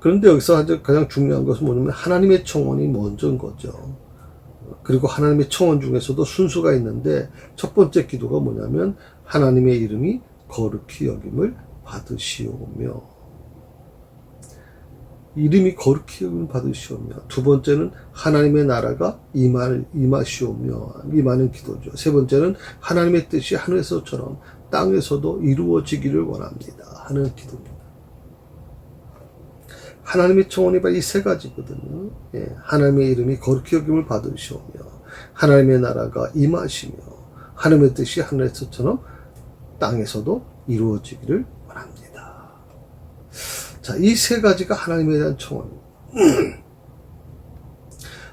그런데 여기서 가장 중요한 것은 뭐냐면 하나님의 청원이 먼저인 거죠. 그리고 하나님의 청원 중에서도 순수가 있는데 첫 번째 기도가 뭐냐면 하나님의 이름이 거룩히 여김을 받으시오며, 이름이 거룩히 여김을 받으시오며. 두 번째는 하나님의 나라가 임하시오며, 임하는 기도죠. 세 번째는 하나님의 뜻이 하늘에서처럼 땅에서도 이루어지기를 원합니다 하는 기도입니다. 하나님의 청원이 바로 이 세 가지거든요. 하나님의 이름이 거룩히 여김을 받으시오며, 하나님의 나라가 임하시며, 하나님의 뜻이 하늘에서처럼 땅에서도 이루어지기를 원합니다. 자, 이 세 가지가 하나님에 대한 청원입니다.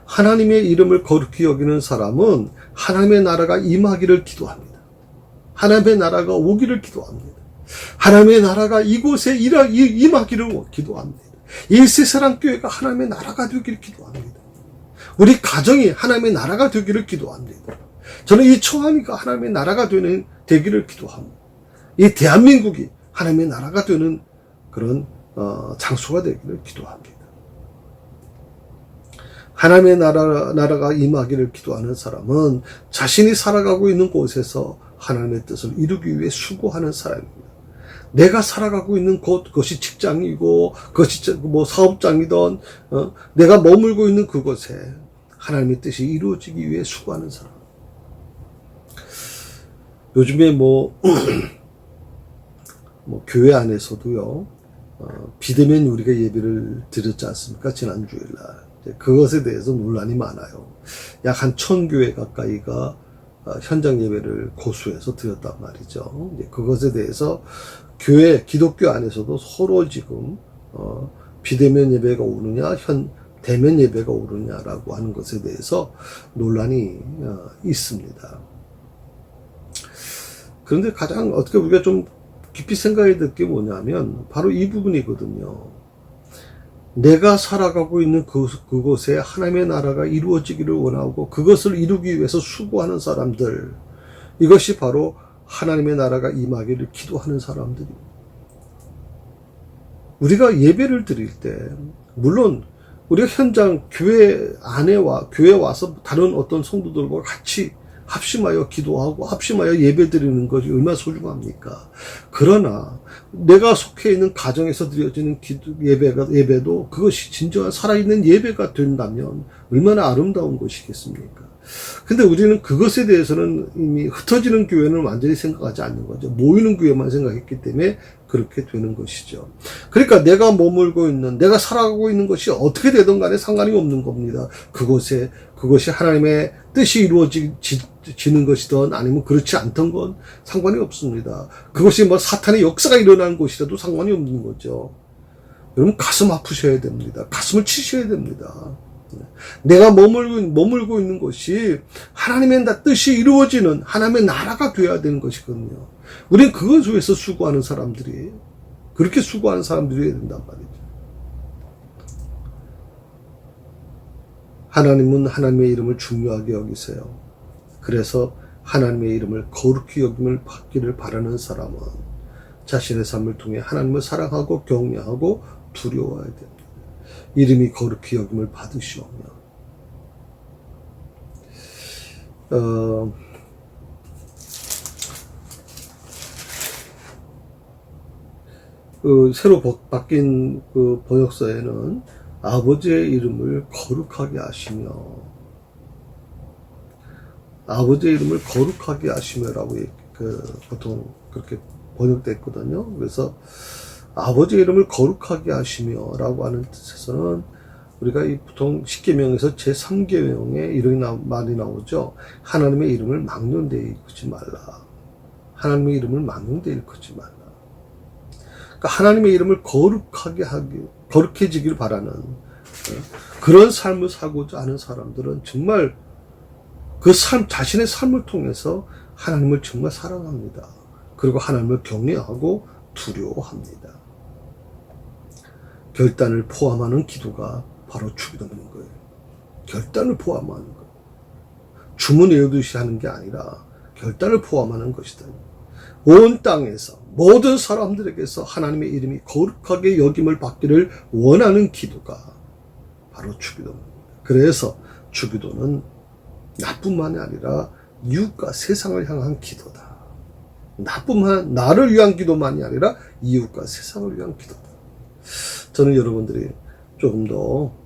하나님의 이름을 거룩히 여기는 사람은 하나님의 나라가 임하기를 기도합니다. 하나님의 나라가 오기를 기도합니다. 하나님의 나라가 이곳에 임하기를 기도합니다. 이 세상 교회가 하나님의 나라가 되기를 기도합니다. 우리 가정이 하나님의 나라가 되기를 기도합니다. 저는 이 청하니가 하나님의 나라가 되기를 기도합니다. 이 대한민국이 하나님의 나라가 되는 그런 장소가 되기를 기도합니다. 하나님의 나라가 임하기를 기도하는 사람은 자신이 살아가고 있는 곳에서 하나님의 뜻을 이루기 위해 수고하는 사람입니다. 내가 살아가고 있는 그것이 직장이고 그것이 사업장이든 내가 머물고 있는 그곳에 하나님의 뜻이 이루어지기 위해 수고하는 사람. 요즘에 교회 안에서도요, 비대면 우리가 예배를 드렸지 않습니까? 지난주일날. 그것에 대해서 논란이 많아요. 약 한 1000교회 가까이가 현장 예배를 고수해서 드렸단 말이죠. 그것에 대해서 기독교 안에서도 서로 지금 비대면 예배가 오느냐 대면 예배가 오느냐라고 하는 것에 대해서 논란이 있습니다. 그런데 가장 어떻게 우리가 좀 깊이 생각해야 될 게 뭐냐면 바로 이 부분이거든요. 내가 살아가고 있는 그곳에 하나님의 나라가 이루어지기를 원하고 그것을 이루기 위해서 수고하는 사람들, 이것이 바로 하나님의 나라가 임하기를 기도하는 사람들입니다. 우리가 예배를 드릴 때 물론 우리가 현장 교회 교회에 와서 다른 어떤 성도들과 같이 합심하여 기도하고 합심하여 예배 드리는 것이 얼마나 소중합니까? 그러나 내가 속해 있는 가정에서 드려지는 예배도 그것이 진정한 살아있는 예배가 된다면 얼마나 아름다운 것이겠습니까? 근데 우리는 그것에 대해서는 이미 흩어지는 교회는 완전히 생각하지 않는 거죠. 모이는 교회만 생각했기 때문에 그렇게 되는 것이죠. 그러니까 내가 머물고 있는, 내가 살아가고 있는 것이 어떻게 되든 간에 상관이 없는 겁니다. 그것이 하나님의 뜻이 이루어지는 것이든 아니면 그렇지 않던 건 상관이 없습니다. 그것이 뭐 사탄의 역사가 일어나는 것이라도 상관이 없는 거죠. 여러분 가슴 아프셔야 됩니다. 가슴을 치셔야 됩니다. 내가 머물고 있는 것이 하나님의 뜻이 이루어지는 하나님의 나라가 되어야 되는 것이거든요. 우리는 그것 위해서 수고하는 사람들이, 그렇게 수고하는 사람들이 된단 말이죠. 하나님은 하나님의 이름을 중요하게 여기세요. 그래서 하나님의 이름을 거룩히 여김을 받기를 바라는 사람은 자신의 삶을 통해 하나님을 사랑하고 경외하고 두려워해야 됩니다. 이름이 거룩히 여김을 받으시오며 새로 바뀐 그 번역서에는 아버지의 이름을 거룩하게 하시며, 아버지의 이름을 거룩하게 하시며라고 보통 그렇게 번역됐거든요. 그래서 아버지의 이름을 거룩하게 하시며라고 하는 뜻에서는 우리가 보통 십계명에서 제3계명에 이런 말이 나오죠. 하나님의 이름을 망령되이 일컫지 말라. 하나님의 이름을 망령되이 일컫지 말라. 그러니까 하나님의 이름을 거룩해지길 바라는 그런 삶을 살고자 하는 사람들은 정말 그 자신의 삶을 통해서 하나님을 정말 사랑합니다. 그리고 하나님을 경외하고 두려워합니다. 결단을 포함하는 기도가 바로 주기도문인 거예요. 결단을 포함하는 거예요. 주문 외우듯이 하는 게 아니라 결단을 포함하는 것이다. 온 땅에서 모든 사람들에게서 하나님의 이름이 거룩하게 여김을 받기를 원하는 기도가 바로 주기도문입니다. 그래서 주기도는 나뿐만이 아니라 이웃과 세상을 향한 기도다. 나를 위한 기도만이 아니라 이웃과 세상을 위한 기도다. 저는 여러분들이 조금 더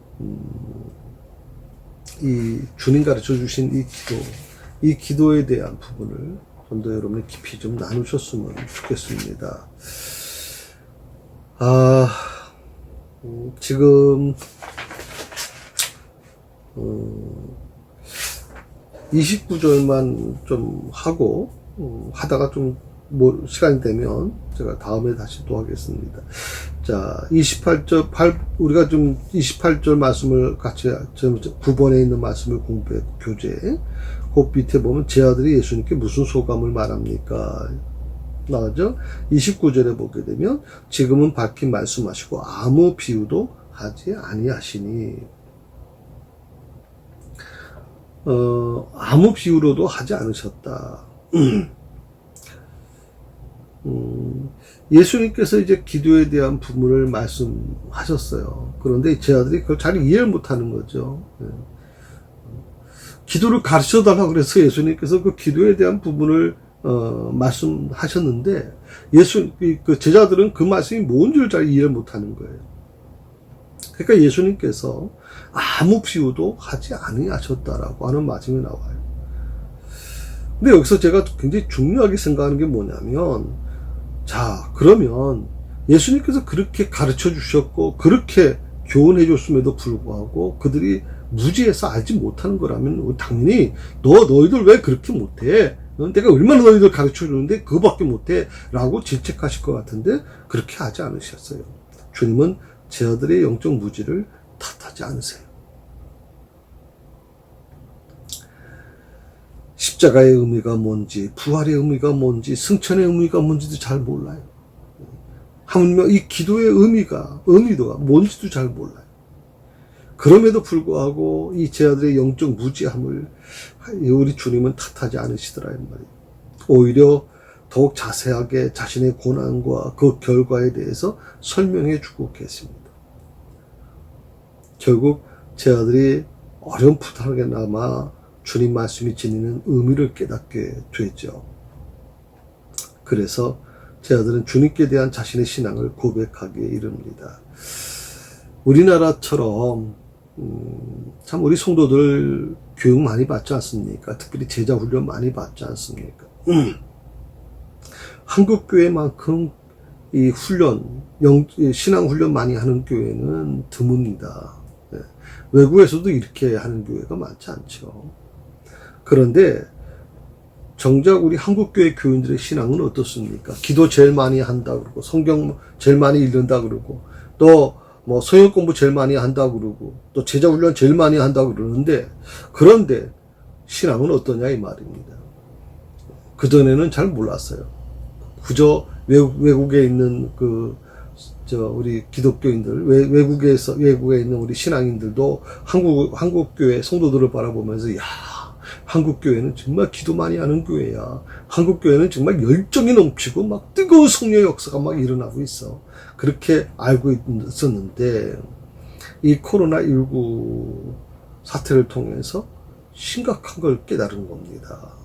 이 주님 가르쳐 주신 이 기도에 대한 부분을 좀 더 여러분이 깊이 좀 나누셨으면 좋겠습니다. 지금 29절만 좀 하고 하다가 좀 시간이 되면 제가 다음에 다시 또 하겠습니다. 자, 28절, 우리가 좀 28절 말씀을 같이, 9번에 있는 말씀을 공부했고, 교재. 그 밑에 보면 제 아들이 예수님께 무슨 소감을 말합니까? 나오죠? 29절에 보게 되면 지금은 밝히 말씀하시고 아무 비유도 하지 아니하시니, 아무 비유로도 하지 않으셨다. 예수님께서 이제 기도에 대한 부분을 말씀하셨어요. 그런데 제 아들이 그걸 잘 이해를 못하는 거죠. 기도를 가르쳐 달라고 그래서 예수님께서 그 기도에 대한 부분을 말씀하셨는데 그 제자들은 그 말씀이 뭔지를 잘 이해를 못하는 거예요. 그러니까 예수님께서 아무 비유도 하지 아니하셨다라고 하는 말씀이 나와요. 근데 여기서 제가 굉장히 중요하게 생각하는 게 뭐냐면, 자, 그러면 예수님께서 그렇게 가르쳐 주셨고 그렇게 교훈해 줬음에도 불구하고 그들이 무지해서 알지 못하는 거라면 당연히 너희들 왜 그렇게 못해? 내가 얼마나 너희들 가르쳐 주는데 그거밖에 못해? 라고 질책하실 것 같은데 그렇게 하지 않으셨어요. 주님은 제 아들의 영적 무지를 탓하지 않으세요. 십자가의 의미가 뭔지, 부활의 의미가 뭔지, 승천의 의미가 뭔지도 잘 몰라요. 하물며 이 기도의 의미도가 뭔지도 잘 몰라요. 그럼에도 불구하고 이 제 아들의 영적 무지함을 우리 주님은 탓하지 않으시더라 이 말이에요. 오히려 더욱 자세하게 자신의 고난과 그 결과에 대해서 설명해 주고 계십니다. 결국 제 아들이 어렴풋하게나마 주님 말씀이 지니는 의미를 깨닫게 되죠. 그래서 제 아들은 주님께 대한 자신의 신앙을 고백하기에 이릅니다. 우리나라처럼 참 우리 성도들 교육 많이 받지 않습니까? 특별히 제자 훈련 많이 받지 않습니까? 한국 교회만큼 이 신앙 훈련 많이 하는 교회는 드뭅니다. 외국에서도 이렇게 하는 교회가 많지 않죠. 그런데 정작 우리 한국교회 교인들의 신앙은 어떻습니까? 기도 제일 많이 한다 그러고, 성경 제일 많이 읽는다 그러고, 또 뭐 성경 공부 제일 많이 한다 그러고, 또 제자 훈련 제일 많이 한다 그러는데, 그런데 신앙은 어떠냐 이 말입니다. 그전에는 잘 몰랐어요. 그저 외국에 있는 우리 기독교인들, 외국에 있는 우리 신앙인들도 한국 교회 성도들을 바라보면서, 야, 한국 교회는 정말 기도 많이 하는 교회야. 한국 교회는 정말 열정이 넘치고 막 뜨거운 성령의 역사가 막 일어나고 있어. 그렇게 알고 있었는데, 이 코로나19 사태를 통해서 심각한 걸 깨달은 겁니다.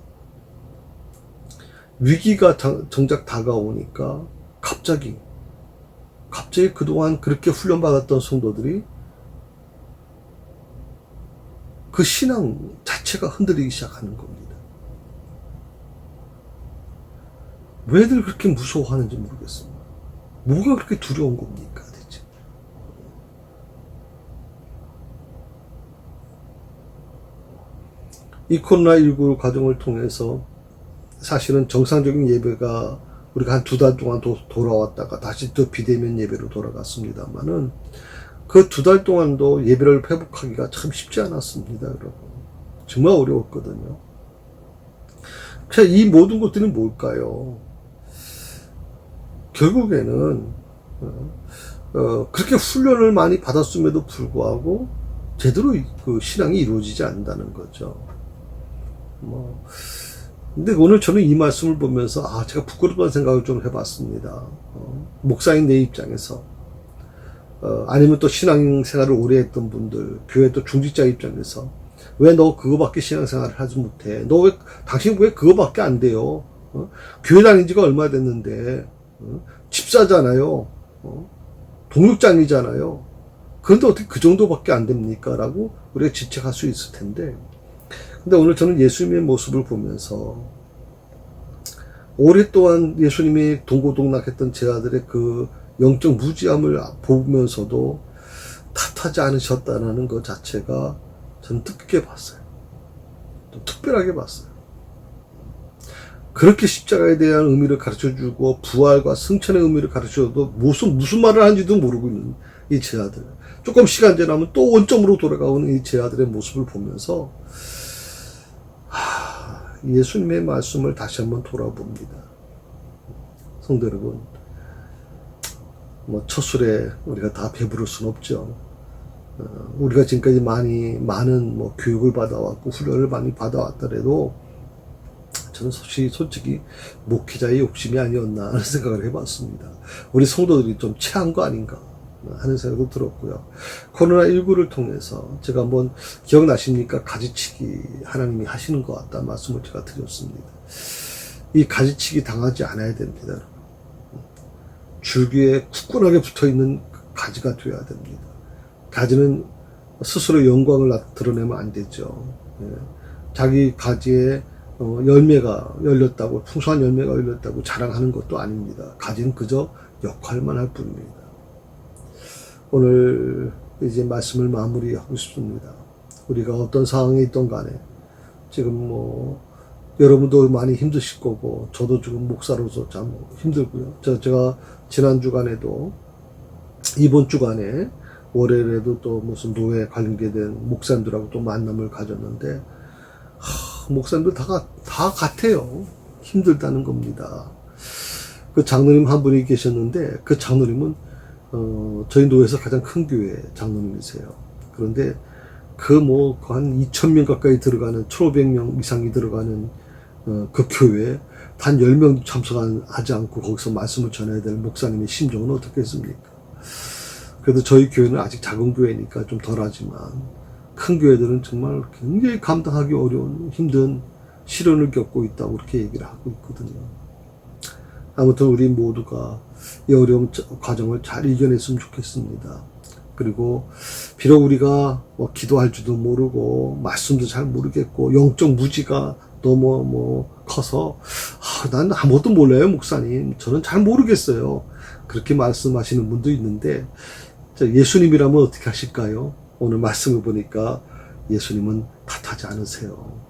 위기가 정작 다가오니까 갑자기 그동안 그렇게 훈련받았던 성도들이 그 신앙 자체가 흔들리기 시작하는 겁니다. 왜들 그렇게 무서워하는지 모르겠습니다. 뭐가 그렇게 두려운 겁니까, 대체? 이 코로나19 과정을 통해서 사실은 정상적인 예배가 우리가 한 2달 동안 돌아왔다가 다시 또 비대면 예배로 돌아갔습니다만은 그 2달 동안도 예배를 회복하기가 참 쉽지 않았습니다, 여러분. 정말 어려웠거든요. 자, 이 모든 것들은 뭘까요? 결국에는 그렇게 훈련을 많이 받았음에도 불구하고 제대로 그 신앙이 이루어지지 않는다는 거죠. 근데 오늘 저는 이 말씀을 보면서 제가 부끄럽다는 생각을 좀 해봤습니다. 목사인 내 입장에서 아니면 또 신앙생활을 오래 했던 분들, 교회 또 중직자 입장에서 왜 너 그거밖에 신앙생활을 하지 못해? 당신 왜 그거밖에 안 돼요? 교회 다닌 지가 얼마 됐는데 집사잖아요. 동역장이잖아요. 그런데 어떻게 그 정도밖에 안 됩니까? 라고 우리가 질책할 수 있을 텐데, 근데 오늘 저는 예수님의 모습을 보면서 오랫동안 예수님이 동고동락했던 제 아들의 그 영적 무지함을 보면서도 탓하지 않으셨다는 것 자체가 저는 뜻깊게 봤어요. 좀 특별하게 봤어요. 그렇게 십자가에 대한 의미를 가르쳐주고 부활과 승천의 의미를 가르쳐줘도 무슨 말을 하는지도 모르고 있는 이 제 아들, 조금 시간 지나면 또 원점으로 돌아가는 이 제 아들의 모습을 보면서 예수님의 말씀을 다시 한번 돌아봅니다. 성도 여러분, 첫 술에 우리가 다 배부를 순 없죠. 우리가 지금까지 많은 교육을 받아왔고 훈련을 많이 받아왔더라도 저는 솔직히 목회자의 욕심이 아니었나 하는 생각을 해봤습니다. 우리 성도들이 좀 체한 거 아닌가 하는 생각도 들었고요. 코로나19를 통해서 제가 한번 기억나십니까? 가지치기 하나님이 하시는 것 같다 말씀을 제가 드렸습니다. 이 가지치기 당하지 않아야 됩니다. 줄기에 굳건하게 붙어있는 가지가 되어야 됩니다. 가지는 스스로 영광을 드러내면 안 되죠. 자기 가지에 열매가 열렸다고, 풍성한 열매가 열렸다고 자랑하는 것도 아닙니다. 가지는 그저 역할만 할 뿐입니다. 오늘 이제 말씀을 마무리하고 싶습니다. 우리가 어떤 상황에 있던 간에 지금 여러분도 많이 힘드실 거고 저도 지금 목사로서 참 힘들고요. 제가 지난 주간에도 이번 주간에 월요일에도 또 무슨 노예 관계된 목사님들하고 또 만남을 가졌는데 목사님들 다 같아요. 힘들다는 겁니다. 그 장로님 한 분이 계셨는데 그 장로님은 저희 노회에서 가장 큰 교회 장로님이세요. 그런데 한 2,000명 가까이 들어가는 1,500명 이상이 들어가는 그 교회에 단 10명도 참석하지 않고 거기서 말씀을 전해야 될 목사님의 심정은 어떻겠습니까? 그래도 저희 교회는 아직 작은 교회니까 좀 덜하지만 큰 교회들은 정말 굉장히 감당하기 어려운 힘든 시련을 겪고 있다고 그렇게 얘기를 하고 있거든요. 아무튼 우리 모두가 이 어려운 과정을 잘 이겨냈으면 좋겠습니다. 그리고 비록 우리가 기도할 줄도 모르고 말씀도 잘 모르겠고 영적 무지가 너무 커서 난 아무것도 몰라요 목사님, 저는 잘 모르겠어요, 그렇게 말씀하시는 분도 있는데 예수님이라면 어떻게 하실까요? 오늘 말씀을 보니까 예수님은 탓하지 않으세요.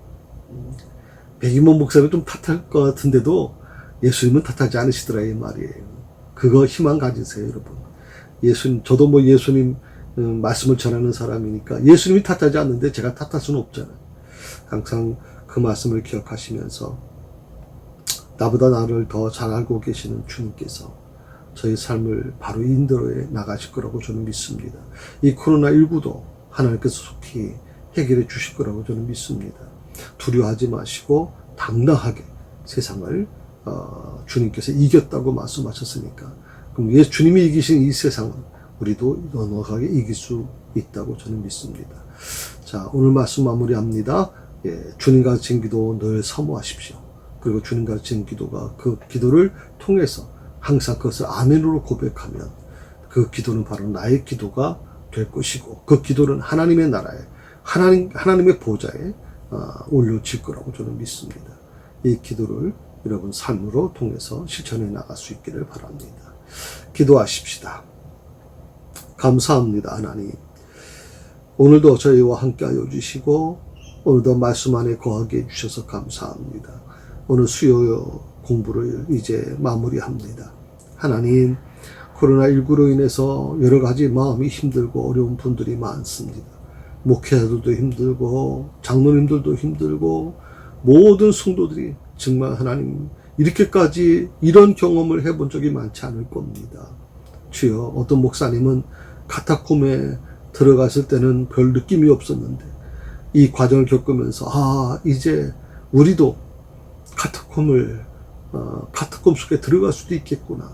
백임원 목사는 좀 탓할 것 같은데도 예수님은 탓하지 않으시더라 이 말이에요. 그거 희망 가지세요 여러분. 저도 예수님 말씀을 전하는 사람이니까 예수님이 탓하지 않는데 제가 탓할 수는 없잖아요. 항상 그 말씀을 기억하시면서 나보다 나를 더 잘 알고 계시는 주님께서 저희 삶을 바로 인도해 나가실 거라고 저는 믿습니다. 이 코로나19도 하나님께서 속히 해결해 주실 거라고 저는 믿습니다. 두려워하지 마시고 당당하게 세상을 주님께서 이겼다고 말씀하셨으니까 그럼 주님이 이기신 이 세상은 우리도 넉넉하게 이길 수 있다고 저는 믿습니다. 자, 오늘 말씀 마무리합니다. 주님 가르친 기도 늘 사모하십시오. 그리고 주님 가르친 기도가 그 기도를 통해서 항상 그것을 아멘으로 고백하면 그 기도는 바로 나의 기도가 될 것이고 그 기도는 하나님의 나라에 하나님의 보좌에 올려질 거라고 저는 믿습니다. 이 기도를 여러분 삶으로 통해서 실천해 나갈 수 있기를 바랍니다. 기도하십시다. 감사합니다 하나님. 오늘도 저희와 함께하여 주시고 오늘도 말씀 안에 거하게 해주셔서 감사합니다. 오늘 수요 공부를 이제 마무리합니다. 하나님, 코로나19로 인해서 여러 가지 마음이 힘들고 어려운 분들이 많습니다. 목회자들도 힘들고 장로님들도 힘들고 모든 성도들이 정말 하나님 이렇게까지 이런 경험을 해본 적이 많지 않을 겁니다. 주여, 어떤 목사님은 카타콤에 들어갔을 때는 별 느낌이 없었는데 이 과정을 겪으면서 이제 우리도 카타콤 속에 들어갈 수도 있겠구나,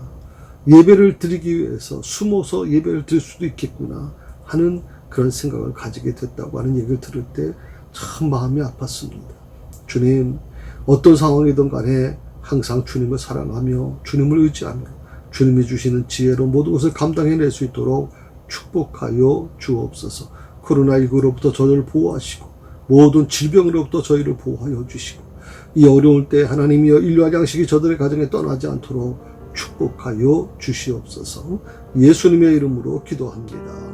예배를 드리기 위해서 숨어서 예배를 드릴 수도 있겠구나 하는 그런 생각을 가지게 됐다고 하는 얘기를 들을 때 참 마음이 아팠습니다. 주님, 어떤 상황이든 간에 항상 주님을 사랑하며 주님을 의지하며 주님이 주시는 지혜로 모든 것을 감당해낼 수 있도록 축복하여 주옵소서. 코로나19로부터 저희를 보호하시고 모든 질병으로부터 저희를 보호하여 주시고 이 어려울 때 하나님이여 인류와 양식이 저들의 가정에 떠나지 않도록 축복하여 주시옵소서. 예수님의 이름으로 기도합니다.